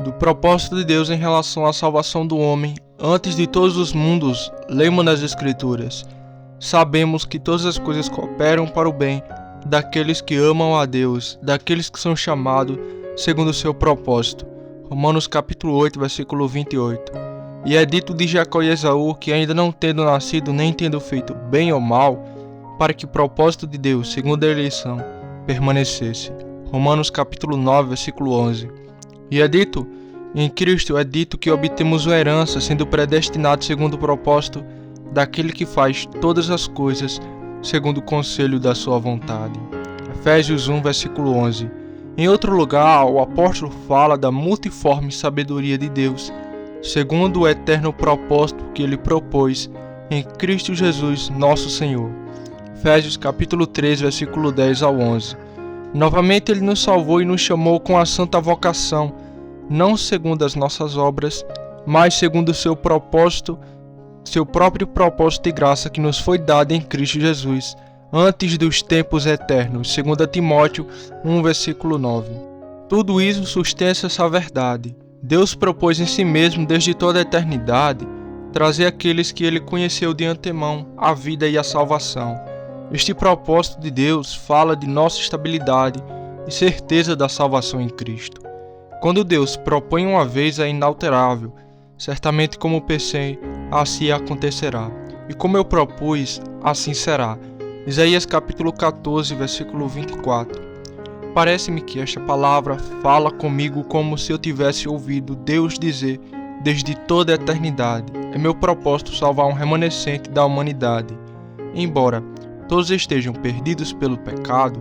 do propósito de Deus em relação à salvação do homem antes de todos os mundos, lemos nas Escrituras. Sabemos que todas as coisas cooperam para o bem daqueles que amam a Deus, daqueles que são chamados segundo o seu propósito. Romanos capítulo 8, versículo 28. E é dito de Jacó e Esaú que, ainda não tendo nascido nem tendo feito bem ou mal, para que o propósito de Deus, segundo a eleição, permanecesse. Romanos capítulo 9, versículo 11. E é dito, em Cristo é dito que obtemos uma herança, sendo predestinados segundo o propósito daquele que faz todas as coisas segundo o conselho da sua vontade. Efésios 1, versículo 11. Em outro lugar, o apóstolo fala da multiforme sabedoria de Deus, segundo o eterno propósito que ele propôs em Cristo Jesus, nosso Senhor. Efésios capítulo 3, versículo 10 ao 11. Novamente ele nos salvou e nos chamou com a santa vocação, não segundo as nossas obras, mas segundo o seu propósito, seu próprio propósito de graça que nos foi dado em Cristo Jesus, antes dos tempos eternos, segundo Timóteo 1, versículo 9. Tudo isso sustenta essa verdade. Deus propôs em si mesmo, desde toda a eternidade, trazer aqueles que ele conheceu de antemão a vida e a salvação. Este propósito de Deus fala de nossa estabilidade e certeza da salvação em Cristo. Quando Deus propõe uma vez, é inalterável. Certamente como pensei, assim acontecerá. E como eu propus, assim será. Isaías capítulo 14, versículo 24. Parece-me que esta palavra fala comigo como se eu tivesse ouvido Deus dizer desde toda a eternidade. É meu propósito salvar um remanescente da humanidade. Embora todos estejam perdidos pelo pecado,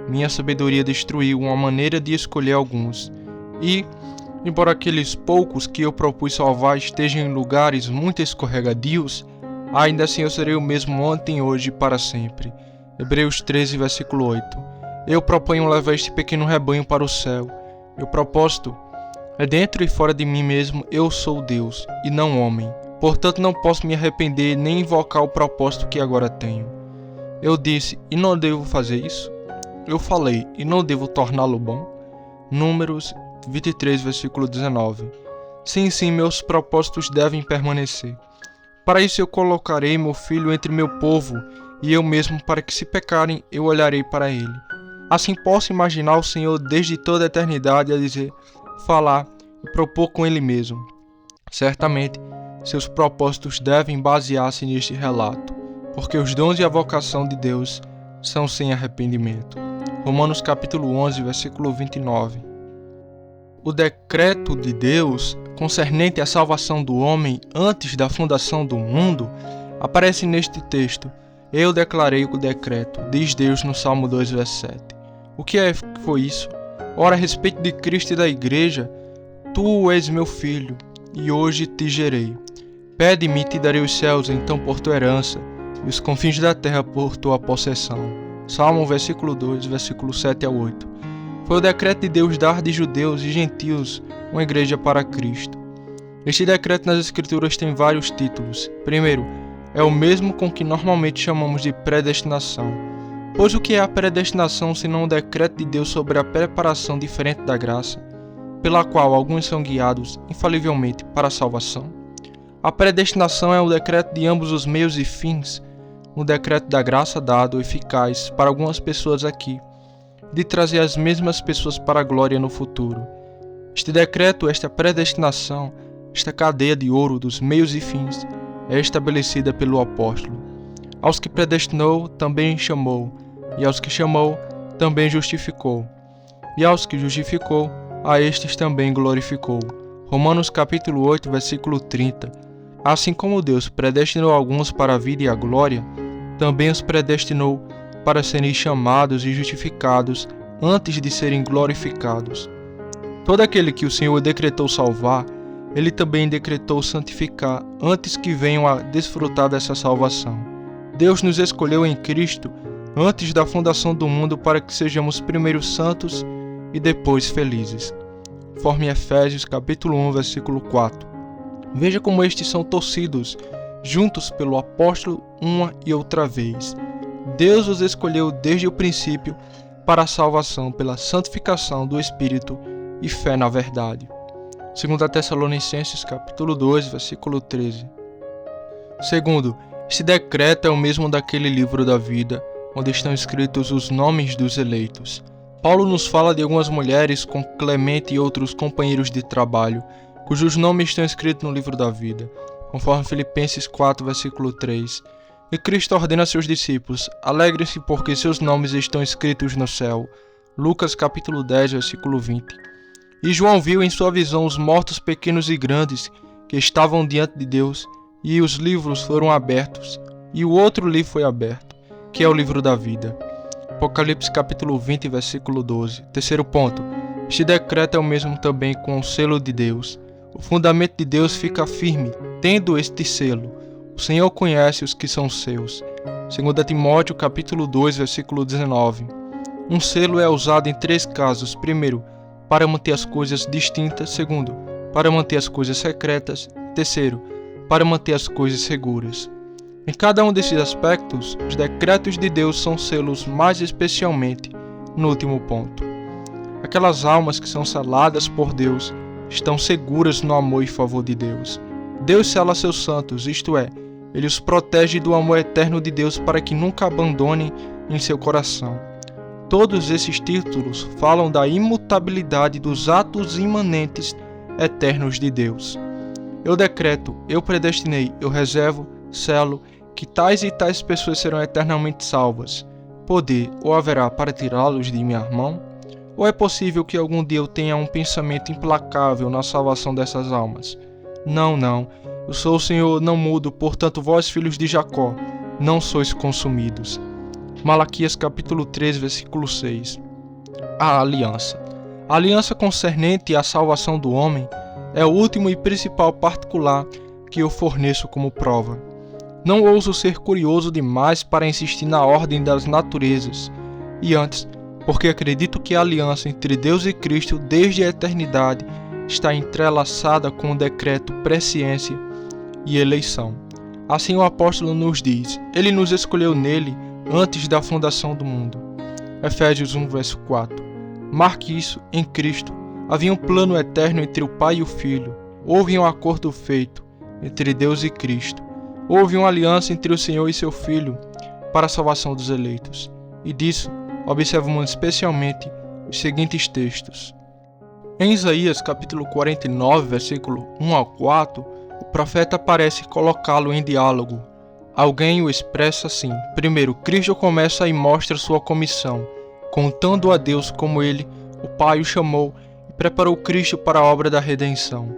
minha sabedoria destruiu uma maneira de escolher alguns. E, embora aqueles poucos que eu propus salvar estejam em lugares muito escorregadios, ainda assim eu serei o mesmo ontem, hoje e para sempre. Hebreus 13, versículo 8. Eu proponho levar este pequeno rebanho para o céu. Meu propósito é dentro e fora de mim mesmo. Eu sou Deus, e não homem. Portanto não posso me arrepender nem invocar o propósito que agora tenho. Eu disse, e não devo fazer isso? Eu falei, e não devo torná-lo bom? Números 23, versículo 19. Sim, meus propósitos devem permanecer. Para isso eu colocarei meu filho entre meu povo, e eu mesmo, para que se pecarem, eu olharei para ele. Assim posso imaginar o Senhor desde toda a eternidade a dizer, falar e propor com ele mesmo. Certamente, seus propósitos devem basear-se neste relato, porque os dons e a vocação de Deus são sem arrependimento. Romanos capítulo 11, versículo 29. O decreto de Deus concernente à salvação do homem antes da fundação do mundo aparece neste texto. Eu declarei o decreto, diz Deus no Salmo 2, verso 7. O que foi isso? Ora, a respeito de Cristo e da Igreja, tu és meu filho, e hoje te gerei. Pede-me e te darei os céus, então por tua herança, e os confins da terra por tua possessão. Salmo versículo 2, versículo 7 ao 8. Foi o decreto de Deus dar de judeus e gentios uma igreja para Cristo. Este decreto nas Escrituras tem vários títulos. Primeiro, é o mesmo com que normalmente chamamos de predestinação. Pois o que é a predestinação senão um decreto de Deus sobre a preparação diferente da graça, pela qual alguns são guiados infalivelmente para a salvação? A predestinação é o decreto de ambos os meios e fins, um decreto da graça dado eficaz para algumas pessoas aqui, de trazer as mesmas pessoas para a glória no futuro. Este decreto, esta predestinação, esta cadeia de ouro dos meios e fins, é estabelecida pelo apóstolo. Aos que predestinou, também chamou, e aos que chamou, também justificou, e aos que justificou, a estes também glorificou. Romanos capítulo 8, versículo 30. Assim como Deus predestinou alguns para a vida e a glória, também os predestinou para serem chamados e justificados antes de serem glorificados. Todo aquele que o Senhor decretou salvar, Ele também decretou santificar antes que venham a desfrutar dessa salvação. Deus nos escolheu em Cristo antes da fundação do mundo para que sejamos primeiro santos e depois felizes. Conforme Efésios capítulo 1, versículo 4. Veja como estes são torcidos juntos pelo apóstolo uma e outra vez. Deus os escolheu desde o princípio para a salvação pela santificação do Espírito e fé na verdade. 2 Tessalonicenses capítulo 2, versículo 13. Segundo, esse decreto é o mesmo daquele livro da vida, onde estão escritos os nomes dos eleitos. Paulo nos fala de algumas mulheres com Clemente e outros companheiros de trabalho, cujos nomes estão escritos no livro da vida, conforme Filipenses 4, versículo 3. E Cristo ordena a seus discípulos: alegrem-se porque seus nomes estão escritos no céu. Lucas capítulo 10, versículo 20. E João viu em sua visão os mortos pequenos e grandes que estavam diante de Deus, e os livros foram abertos, e o outro livro foi aberto, que é o livro da vida. Apocalipse capítulo 20, versículo 12. Terceiro ponto. Este decreto é o mesmo também com o selo de Deus. O fundamento de Deus fica firme, tendo este selo. O Senhor conhece os que são seus. 2 Timóteo capítulo 2, versículo 19. Um selo é usado em 3 casos. Primeiro, para manter as coisas distintas. Segundo, para manter as coisas secretas. Terceiro, para manter as coisas seguras. Em cada um desses aspectos, os decretos de Deus são selos, mais especialmente no último ponto. Aquelas almas que são seladas por Deus estão seguras no amor e favor de Deus. Deus sela seus santos, isto é, Ele os protege do amor eterno de Deus para que nunca abandonem em seu coração. Todos esses títulos falam da imutabilidade dos atos imanentes eternos de Deus. Eu decreto, eu predestinei, eu reservo, selo, que tais e tais pessoas serão eternamente salvas. Poder ou haverá para tirá-los de minha mão? Ou é possível que algum dia eu tenha um pensamento implacável na salvação dessas almas? Não. Eu sou o Senhor, não mudo, portanto vós, filhos de Jacó, não sois consumidos. Malaquias capítulo 3, versículo 6. A aliança. A aliança concernente à salvação do homem é o último e principal particular que eu forneço como prova. Não ouso ser curioso demais para insistir na ordem das naturezas, e antes, porque acredito que a aliança entre Deus e Cristo desde a eternidade está entrelaçada com o decreto presciência e eleição. Assim o apóstolo nos diz: Ele nos escolheu nele antes da fundação do mundo. Efésios 1, verso 4. Marque isso: em Cristo havia um plano eterno entre o Pai e o Filho. Houve um acordo feito entre Deus e Cristo. Houve uma aliança entre o Senhor e seu Filho para a salvação dos eleitos. E disso observamos especialmente os seguintes textos. Em Isaías capítulo 49, versículo 1 ao 4, o profeta parece colocá-lo em diálogo. Alguém o expressa assim. Primeiro, Cristo começa e mostra sua comissão, contando a Deus como ele, o Pai, o chamou e preparou Cristo para a obra da redenção.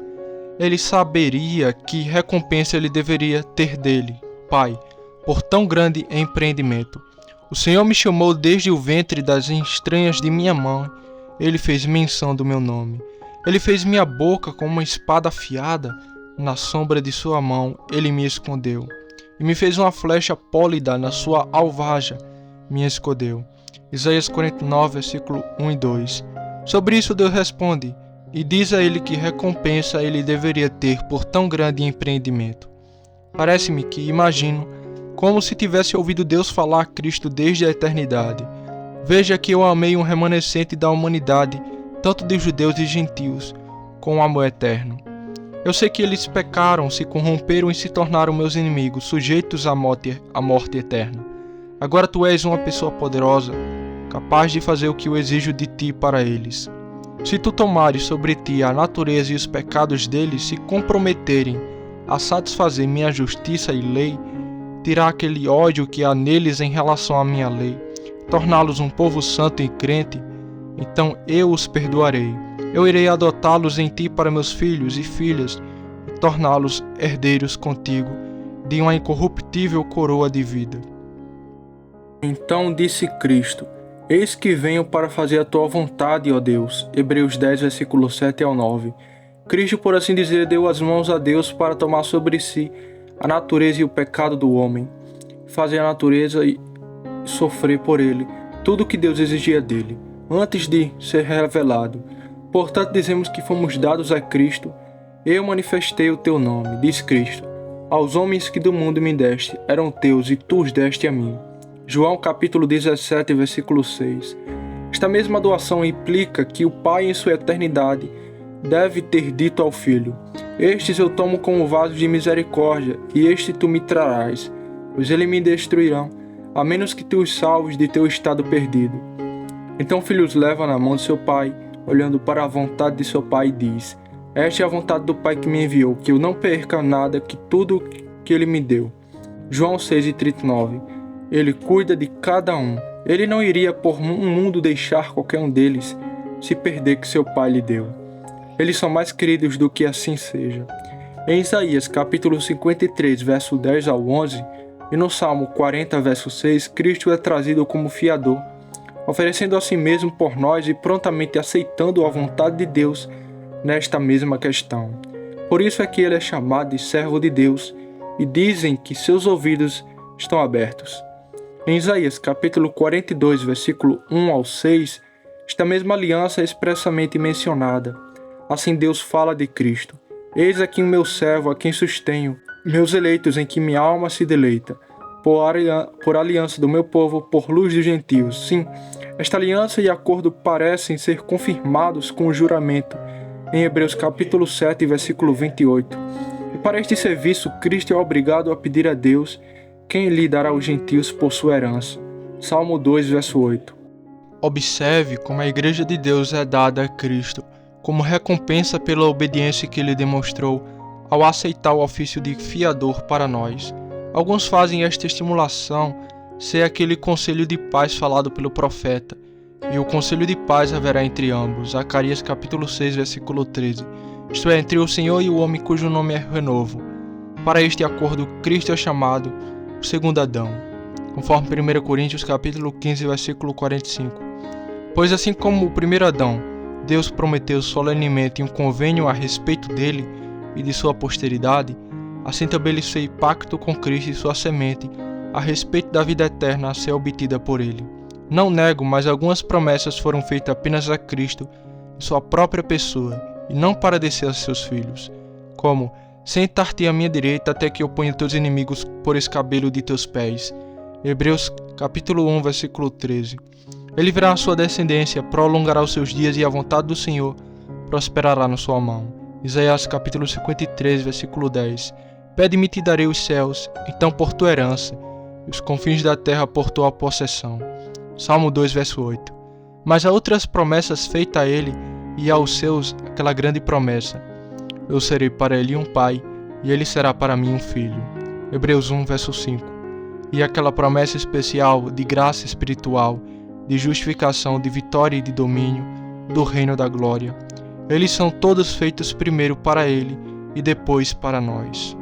Ele saberia que recompensa ele deveria ter dele, Pai, por tão grande empreendimento. O Senhor me chamou desde o ventre das entranhas de minha mãe. Ele fez menção do meu nome. Ele fez minha boca como uma espada afiada. Na sombra de sua mão ele me escondeu. E me fez uma flecha pólida na sua alvaja. Me escondeu. Isaías 49, versículo 1 e 2. Sobre isso Deus responde: e diz a ele que recompensa ele deveria ter por tão grande empreendimento. Parece-me que imagino como se tivesse ouvido Deus falar a Cristo desde a eternidade. Veja que eu amei um remanescente da humanidade, tanto de judeus e gentios, com um amor eterno. Eu sei que eles pecaram, se corromperam e se tornaram meus inimigos, sujeitos à morte eterna. Agora tu és uma pessoa poderosa, capaz de fazer o que eu exijo de ti para eles. Se tu tomares sobre ti a natureza e os pecados deles se comprometerem a satisfazer minha justiça e lei, tirar aquele ódio que há neles em relação à minha lei, torná-los um povo santo e crente, então eu os perdoarei. Eu irei adotá-los em ti para meus filhos e filhas e torná-los herdeiros contigo de uma incorruptível coroa de vida. Então disse Cristo: eis que venho para fazer a tua vontade, ó Deus. Hebreus 10, versículo 7 ao 9. Cristo, por assim dizer, deu as mãos a Deus para tomar sobre si a natureza e o pecado do homem, fazer a natureza e sofrer por ele tudo o que Deus exigia dele, antes de ser revelado. Portanto, dizemos que fomos dados a Cristo. Eu manifestei o teu nome, diz Cristo, aos homens que do mundo me deste, eram teus e tu os deste a mim. João capítulo 17, versículo 6. Esta mesma doação implica que o Pai em sua eternidade deve ter dito ao filho: Estes eu tomo como vaso de misericórdia, e este tu me trarás, pois eles me destruirão, a menos que tu os salves de teu estado perdido. Então o filho os leva na mão de seu pai, olhando para a vontade de seu pai, e diz: Esta é a vontade do Pai que me enviou, que eu não perca nada, que tudo que ele me deu. João 6,39. Ele cuida de cada um. Ele não iria por um mundo deixar qualquer um deles se perder que seu pai lhe deu. Eles são mais queridos do que assim seja. Em Isaías capítulo 53, verso 10 ao 11, e no Salmo 40, verso 6, Cristo é trazido como fiador, oferecendo a si mesmo por nós e prontamente aceitando a vontade de Deus nesta mesma questão. Por isso é que ele é chamado de servo de Deus, e dizem que seus ouvidos estão abertos. Em Isaías capítulo 42, versículo 1 ao 6, esta mesma aliança é expressamente mencionada. Assim Deus fala de Cristo: Eis aqui o meu servo, a quem sustenho, meus eleitos, em que minha alma se deleita, por aliança do meu povo, por luz dos gentios. Sim, esta aliança e acordo parecem ser confirmados com o juramento, em Hebreus capítulo 7, versículo 28. E para este serviço, Cristo é obrigado a pedir a Deus quem lhe dará aos gentios por sua herança. Salmo 2, verso 8. Observe como a Igreja de Deus é dada a Cristo, como recompensa pela obediência que ele demonstrou ao aceitar o ofício de fiador para nós. Alguns fazem esta estimulação ser aquele conselho de paz falado pelo profeta, e o conselho de paz haverá entre ambos. Zacarias capítulo 6, versículo 13. Isto é, entre o Senhor e o homem cujo nome é renovo. Para este acordo, Cristo é chamado o segundo Adão, conforme 1 Coríntios capítulo 15, versículo 45. Pois assim como o primeiro Adão, Deus prometeu solenemente um convênio a respeito dele e de sua posteridade, assim também ele fez pacto com Cristo e sua semente a respeito da vida eterna a ser obtida por ele. Não nego, mas algumas promessas foram feitas apenas a Cristo em sua própria pessoa, e não para descer a seus filhos, como: Sentar-te à minha direita até que eu ponha teus inimigos por escabelo de teus pés. Hebreus capítulo 1, versículo 13. Ele verá a sua descendência, prolongará os seus dias e a vontade do Senhor prosperará na sua mão. Isaías capítulo 53, versículo 10. Pede-me e te darei os céus, então por tua herança, e os confins da terra por tua possessão. Salmo 2, verso 8. Mas há outras promessas feitas a ele e aos seus, aquela grande promessa: Eu serei para ele um pai, e ele será para mim um filho. Hebreus 1, verso 5. E aquela promessa especial de graça espiritual, de justificação, de vitória e de domínio, do reino da glória. Eles são todos feitos primeiro para ele e depois para nós.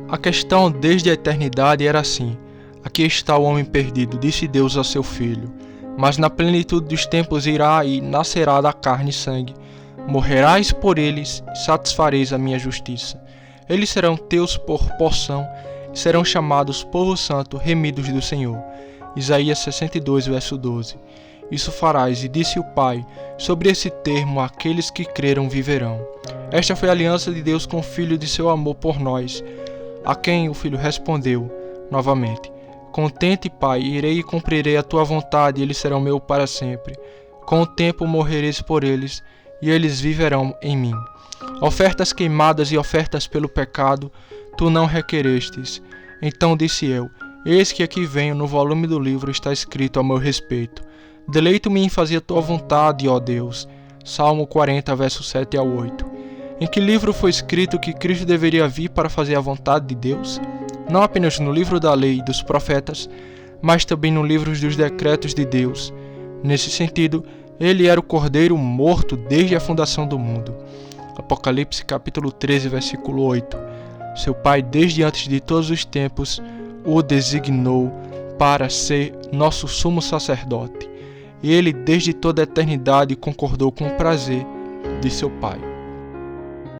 A questão desde a eternidade era assim: Aqui está o homem perdido, disse Deus a seu filho. Mas na plenitude dos tempos irá e nascerá da carne e sangue. Morrerás por eles e satisfareis a minha justiça. Eles serão teus por porção e serão chamados povo santo, remidos do Senhor. Isaías 62, verso 12. Isso farás, e disse o Pai: sobre esse termo aqueles que creram viverão. Esta foi a aliança de Deus com o Filho de seu amor por nós, a quem o Filho respondeu novamente: Contente, Pai, irei e cumprirei a tua vontade, e eles serão meu para sempre. Com o tempo morrereis por eles, e eles viverão em mim. Ofertas queimadas e ofertas pelo pecado, tu não requerestes. Então disse eu: Eis que aqui venho, no volume do livro está escrito a meu respeito. Deleito-me em fazer a tua vontade, ó Deus. Salmo 40, versos 7 ao 8. Em que livro foi escrito que Cristo deveria vir para fazer a vontade de Deus? Não apenas no livro da lei e dos profetas, mas também no livro dos decretos de Deus. Nesse sentido, ele era o Cordeiro morto desde a fundação do mundo. Apocalipse capítulo 13, versículo 8. Seu Pai, desde antes de todos os tempos, o designou para ser nosso sumo sacerdote. E ele, desde toda a eternidade, concordou com o prazer de seu Pai.